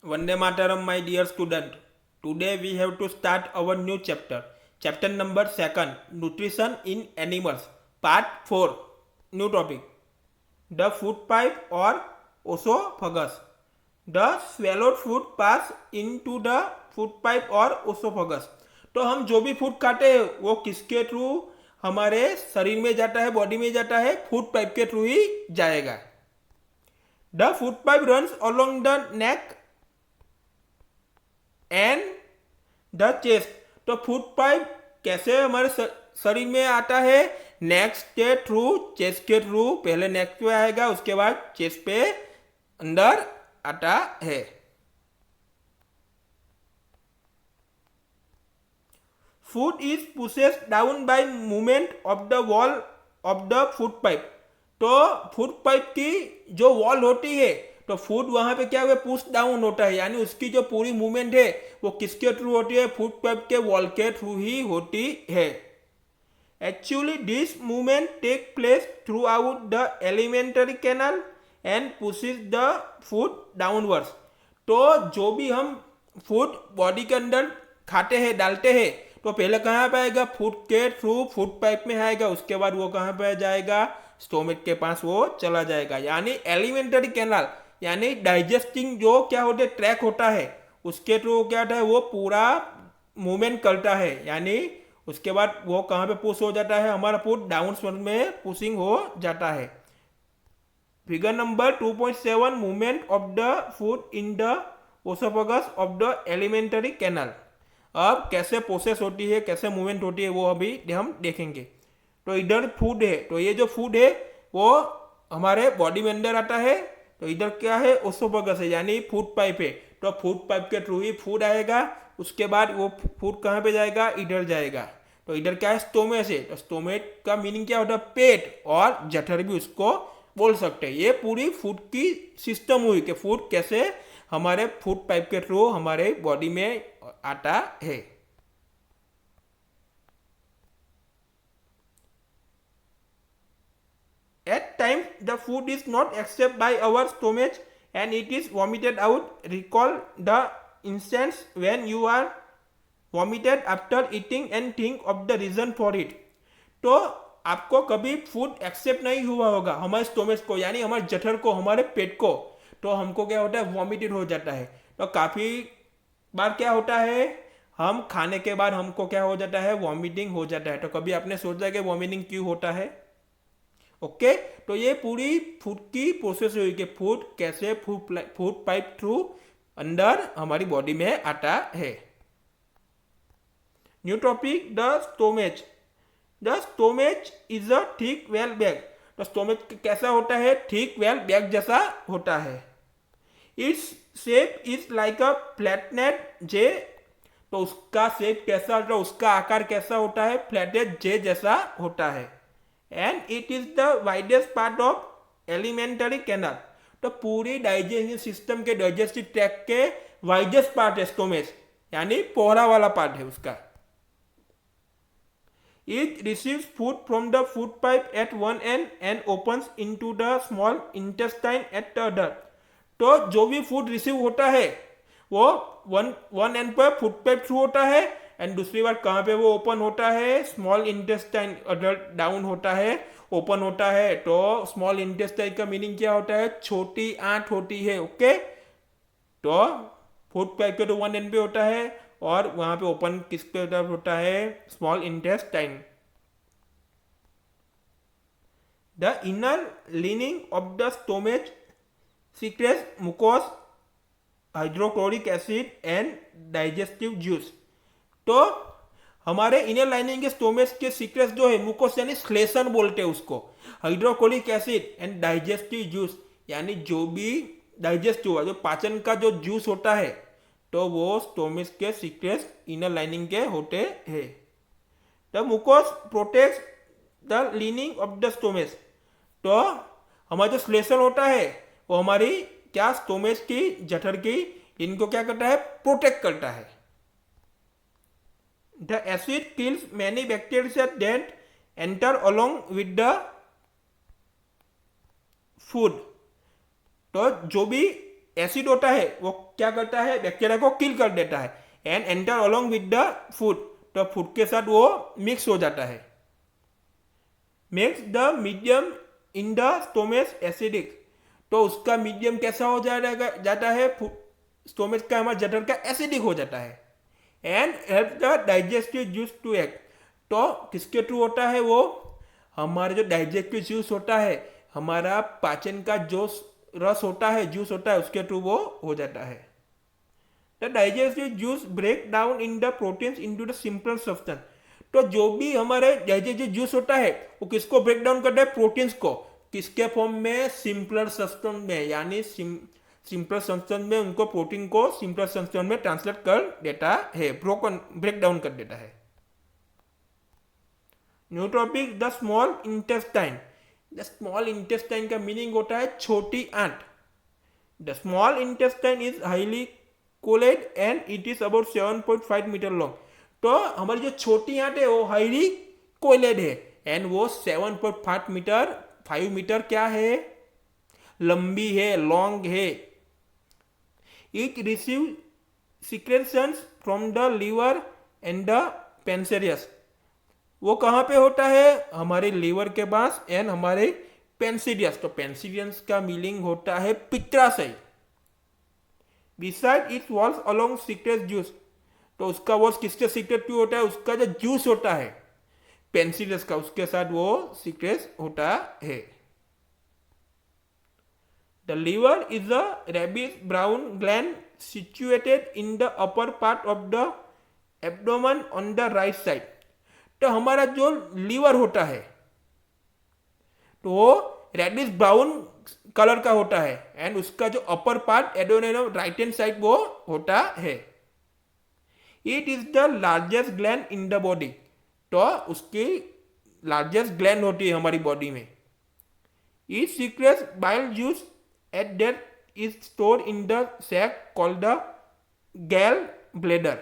Vande Mataram, my dear student. Today we have to start our new chapter. Chapter number 2, Nutrition in Animals, Part 4. New topic. The food pipe or esophagus. The swallowed food pass into the food pipe or esophagus. तो हम जो भी food खाते हैं वो किसके through हमारे शरीर में जाता है, बॉडी में जाता है, फूड पाइप के थ्रू ही जाएगा. The food pipe runs along the neck and the chest. तो फूड पाइप कैसे हमारे शरीर में आता है? नेक के थ्रू, चेस्ट के थ्रू. पहले नेक पे आएगा, उसके बाद चेस्ट पे अंदर आता है. Food is pushes down by movement of the wall of the food pipe. तो फूड पाइप की जो वॉल होती है तो फूड वहां पे क्या हुआ, पुश डाउन होता है, यानी उसकी जो पूरी मूवमेंट है वो किसके थ्रू होती है? फूड पाइप के वॉल के थ्रू ही होती है. Actually this movement take place throughout the alimentary canal and pushes the food downwards. तो जो भी हम फूड बॉडी के अंदर खाते हैं, डालते हैं, तो पहले कहाँ पे आएगा? फूड के थ्रू फूड पाइप में आएगा, उसके बाद वो कहाँ पे जाएगा? स्टोमक के पास वो चला जाएगा. यानी एलिमेंटरी कैनाल यानी डाइजेस्टिंग जो क्या होता है, ट्रैक होता है, उसके थ्रू क्या होता है, वो पूरा मूवमेंट करता है. यानी उसके बाद वो कहाँ पे पुश हो जाता है? हमारा फूड डाउन में पुशिंग हो जाता है. Figure number 2.7 movement of the food in the oesophagus of the elementary canal. अब कैसे प्रोसेस होती है, कैसे मूवमेंट होती है, वो अभी हम देखेंगे. तो इधर फूड है, तो ये जो फूड है वो हमारे बॉडी में अंदर आता है. तो इधर क्या है? ओसोफेगस है, यानी फूड पाइप है. तो फूड पाइप के थ्रू ही फूड आएगा, उसके बाद वो फूड कहाँ पे जाएगा? इधर जाएगा. तो इधर क्या है? स्टोमेस है. तो स्टोमेट का मीनिंग क्या होता है? पेट, और जठर भी उसको बोल सकते हैं. ये पूरी फूड की सिस्टम हुई कि फूड कैसे हमारे फूड पाइप के थ्रू हमारे बॉडी में आता है. At times, the food is not accepted by our stomach and it is vomited out. Recall the instance when you are vomited after eating and think of the reason for it. तो आपको कभी food accept नहीं हुआ होगा हमारे stomach को, यानी हमारे जठर को, हमारे पेट को, तो हमको क्या होता है? वॉमिटेड हो जाता है. तो काफ़ी बार क्या होता है, हम खाने के बाद हमको क्या हो जाता है? वॉमिटिंग हो जाता है. तो कभी आपने सोचा कि वॉमिटिंग क्यों होता है? ओके. तो ये पूरी फूड की प्रोसेस हुई कि फूड कैसे फूड पाइप थ्रू अंदर हमारी बॉडी में आता है. New topic, the stomach. The stomach is a thick walled bag. तो स्टोमेच कैसा होता है? थिक वेल बैग जैसा होता है. Its shape is like a flattened J. तो उसका शेप कैसा होता है? उसका आकार कैसा होता है? फ्लैटेड जे जैसा होता है. And it is the widest part of alimentary canal. तो पूरी डाइजेस्टिव सिस्टम के, डाइजेस्टिव ट्रैक के वाइडेस्ट पार्ट है स्टोमेच, यानी पहला वाला पार्ट है उसका. It receives food from the food pipe at one end and opens into the small intestine at the other. तो जो भी फूड रिसीव होता है वो वन एंड पर फूड पाइप थ्रू होता है, एंड दूसरी बार कहाँ पे वो ओपन होता है? स्मॉल इंटेस्टाइन अदर डाउन होता है, ओपन होता है. तो स्मॉल इंटेस्टाइन का मीनिंग क्या होता है? छोटी आंत होती है. ओके. तो फूड पाइप के तो वन एंड पे होता है, और वहां पे ओपन किस पे होता है? Small intestine. The inner lining of the stomach secretes mucous, hydrochloric acid and digestive juice. तो हमारे इनर लाइनिंग के स्टोमेच के सीक्रेट्स जो है, मुकोस यानी श्लेषण बोलते हैं उसको, hydrochloric acid and digestive juice, यानी जो भी डाइजेस्ट हुआ, जो पाचन का जो जूस होता है, तो वो स्टोमेच के सीक्रेट्स इनर लाइनिंग के होते हैं. The mucus protects the lining of the stomach. तो हमारा जो श्लेषण होता है वो हमारी क्या? स्टोमेच की, जठर की, इनको क्या करता है? प्रोटेक्ट करता है. The acid kills many bacteria that enter along with the food. तो जो भी एसिड होता है वो क्या करता है, बैक्टीरिया को किल कर देता है and enter along with the food, तो फूड के साथ वो मिक्स हो जाता है। Makes the medium in the stomach acidic, तो उसका मीडियम कैसा हो जाता है, स्टोमेच का हमारा जठर का एसिडिक हो जाता है। And help the digestive juice to act, तो किसके थ्रू होता है वो, हमारे जो डाइजेस्टिव जूस होता है, हमारा पाचन का जो रस होता है, जूस होता है, उसके थ्रू वो हो जाता है। The digestive juice break down in the proteins into the simple substance, तो जो भी हमारे डाइजेस्टिव जूस होता है वो किसको ब्रेक डाउन करता है, प्रोटीन्स को, किसके फॉर्म में, सिंपलर सब्सटेंस में, यानी सिंपल सब्सटेंस में उनको प्रोटीन को सिंपल सब्सटेंस में ट्रांसलेट कर देता है, ब्रेक डाउन कर देता है। New topic, the small intestine. The small intestine का मीनिंग होता है छोटी आंत। The small intestine is highly coiled and it is about 7.5 metre long, तो हमारी जो छोटी आंत है वो हाईली कोलेड है एंड वो 7.5 मीटर क्या है, लंबी है, लॉन्ग है। It receive secretions from the liver and the pancreas, वो कहाँ पे होता है, हमारे लीवर के पास एंड हमारे पेंसिडियस, तो पेंसिडियस का मीनिंग होता है पित्राशय। Beside it walls along secrete juice, तो उसका वॉल्स किसके सीक्रेट टू होता है, उसका जो जूस होता है पेंसिडियस का, उसके साथ वो सीक्रेट होता है। The liver is a reddish brown gland situated in the upper part of the abdomen on the right side, तो हमारा जो लीवर होता है तो वो रेडिश ब्राउन कलर का होता है एंड उसका जो upper part abdomen right hand side वो होता है। It is the largest gland in the body, तो उसकी लार्जेस्ट ग्लैंड होती है हमारी बॉडी में। It secretes bile juice at that is store in the sac called the gall bladder,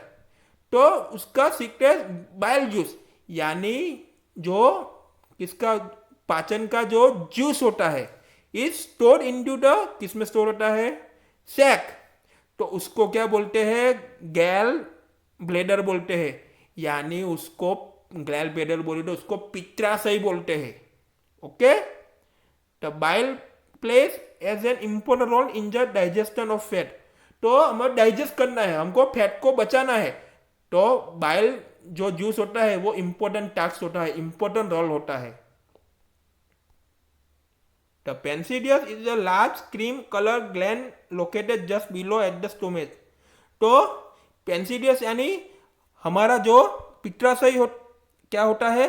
तो उसका सीक्रेट बाइल जूस, यानी जो किसका पाचन का जो जूस होता है, इज स्टोर इनटू द, किसमें स्टोर होता है, सैक, तो उसको क्या बोलते हैं, गैल ब्लेडर बोलते हैं, यानी उसको गैल ब्लेडर बोले तो उसको पित्राशय बोलते हैं। Okay, the bile plays as an important role in the digestion of fat, तो हमें डाइजेस्ट करना है, हमको फैट को बचाना है, तो बाइल जो जूस होता है वो इंपॉर्टेंट टास्क होता है, इंपॉर्टेंट रोल होता है। The pancreas is a large cream colour gland located just below at the stomach, तो पेंसिडियस यानी हमारा जो पित्राशय क्या होता है,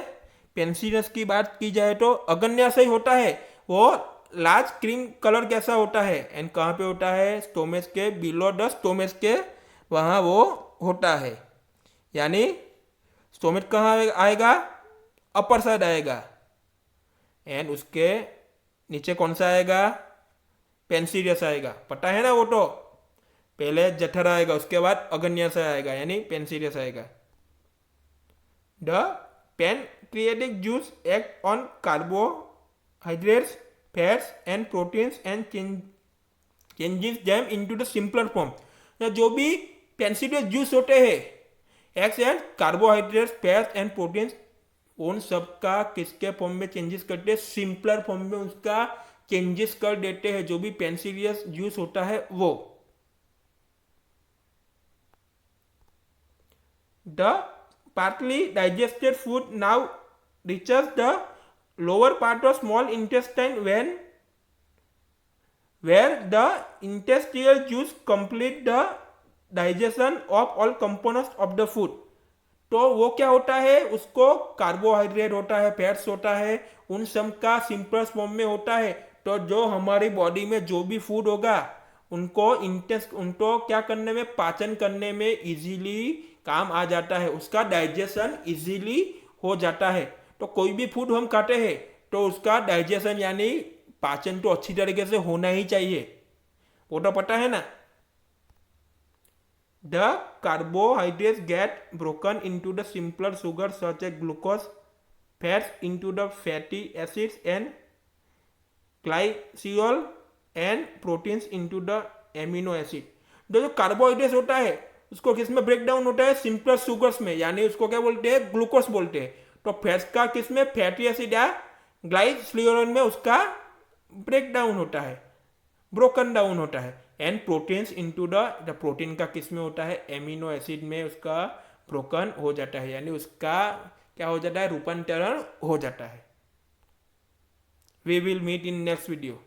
पेंसिडियस की बात की जाए तो अग्न्याशय होता है, वो लार्ज क्रीम कलर कैसा होता है एंड कहाँ पे होता है, स्टोमेच के बिलो द स्टोमेच के वहाँ वो होता है, यानी स्टोमेच कहाँ आएगा, अपर साइड आएगा एंड उसके नीचे कौन सा आएगा, पेंसिडियस आएगा, पता है ना वो, तो पहले जठर आएगा उसके बाद अग्न्याशय आएगा यानी पेंसिडियस आएगा। The pancreatic juice act on carbohydrates fats and proteins and changes them into the simpler form, जो भी पेंसिडियस जूस होते हैं act and carbohydrates fats and proteins, उन सबका किसके फॉर्म में चेंजेस करते हैं, सिंपलर फॉर्म में उसका चेंजेस कर देते हैं, जो भी पेंसिडियस जूस होता है वो। The partly digested food now reaches the lower part of small intestine where the intestinal juice complete the digestion of all components of the food, तो वो क्या होता है, उसको कार्बोहाइड्रेट होता है, फैट्स होता है, उन सब का सिंपल फॉर्म में होता है, तो जो हमारी बॉडी में जो भी फूड होगा उनको क्या करने में, पाचन करने में इजीली काम आ जाता है, उसका डाइजेशन इजीली हो जाता है। तो कोई भी फूड हम खाते हैं तो उसका डाइजेशन यानी पाचन तो अच्छी तरीके से होना ही चाहिए, वो तो पता है ना। The carbohydrates get broken into the simpler sugar such as glucose, fats into the fatty acids and glycerol and proteins into the amino acid. जो कार्बोहाइड्रेट होता है उसको किस में ब्रेक डाउन होता है, सिंपल शुगर्स में, यानी उसको क्या बोलते हैं, ग्लूकोज बोलते हैं। तो फैट्स का किस में, फैटी एसिड या ग्लाइसोलियोन में उसका ब्रेक डाउन होता है, ब्रोकन डाउन होता है। And proteins into the protein का किस में होता है, एमिनो एसिड में उसका ब्रोकन हो जाता है, यानी उसका क्या हो जाता है, रूपांतरण हो जाता है। We will meet in next video.